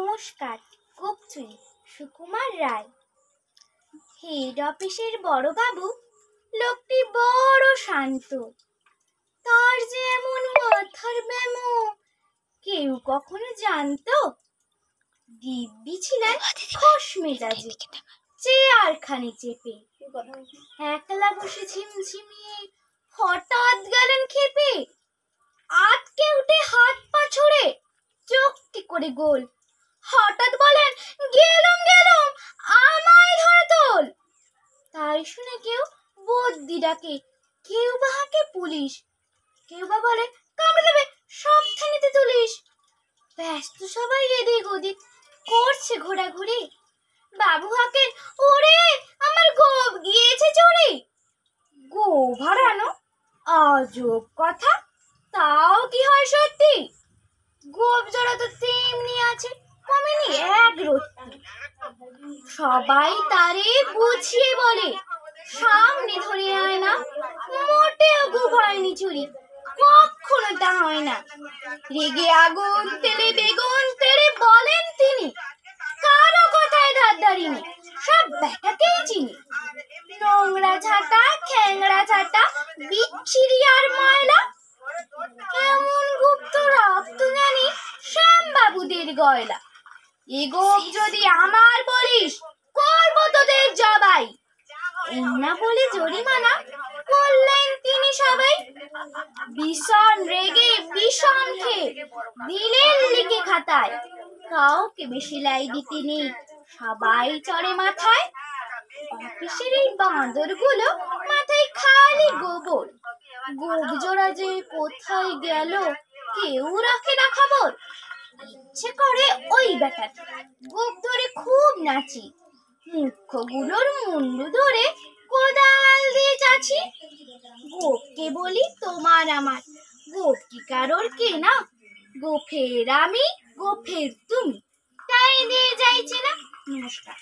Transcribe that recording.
নমস্কার। গোপচুরি সুকুমার রায়। হেড অফিসের বড় বাবু লোকটি বড় শান্ত, তার যে এমন মাথার ব্যামো কেউ কখনো জানতো? দিব্যি ছিলেন খোশ মেজাজে, চেয়ারখানি চেপে একলা বসে ঝিমঝিমিয়ে হঠাৎ গেলেন খেপে, আটকে উঠে হাত পা ছুড়ে চোখটি করে গোল, হঠাৎ বলেন গেলুম গেলুম আমায় ধরে তোল। তাই শুনে কেউ বদ্যি ডাকে, কেউ বা হাঁকে পুলিশ, কেউ বা বলে কামড়ে দেবে সাবধানেতে তুলিস। ব্যস্ত সবাই এদিক ওদিক করছে ঘোরাঘুরি, বাবু হাঁকেন ওরে আমার গোপ গিয়েছে চুরি। গোপ হারানো আজব কথা, তাও কি হয় সত্যি? গোপ জোড়া তো তেমনি আছে, কমেনি এক রত্তি। সবাই তারে বুঝিয়ে বলে, সামনে ধরে আয় না, মোটেও গোপ হয়নি চুরি, কখনো তা হয় না। রেগে আগুন তেলে বেগুন তেড়ে বলেন তিনি, কারো কথায় ধার ধারিনি, সব ব্যাটাকেই চিনি। নোংরা ঝাঁটা খ্যাংড়া ঝাঁটা বিচ্ছিরি আর ময়লা, এমন গুপ্ত রক্ত জানি শ্যামবাবুদের গয়লা। এ গোপ যদি আমার বলিস করবো তোদের জবাই। না বলে জরিমানা করলেন তিনি সবাই, ভীষণ রেগে বিষম খেয়ে দিলেন লিখে খাতায়। কাউকে বেশি লাই দিতে নেই, সবাই চড়ে মাথায়। অফিসের এই বাঁদরগুলো মাথায় খালি গোবর, গোপ জোড়া যে কোথায় গেল কেউ রাখে না খবর। ইচ্ছে করে ওই বেটাটি গোপ ধরে খুব নাচি, মুখ্যগুলোর মুন্ডু ধরে কোদাল দিয়ে চাচি। গোপকে বলি তোমার আমার, গোপ কি কারোর কেনা? গোফের আমি গোফের তুমি, তাই দিয়ে যাইছি না। নমস্কার।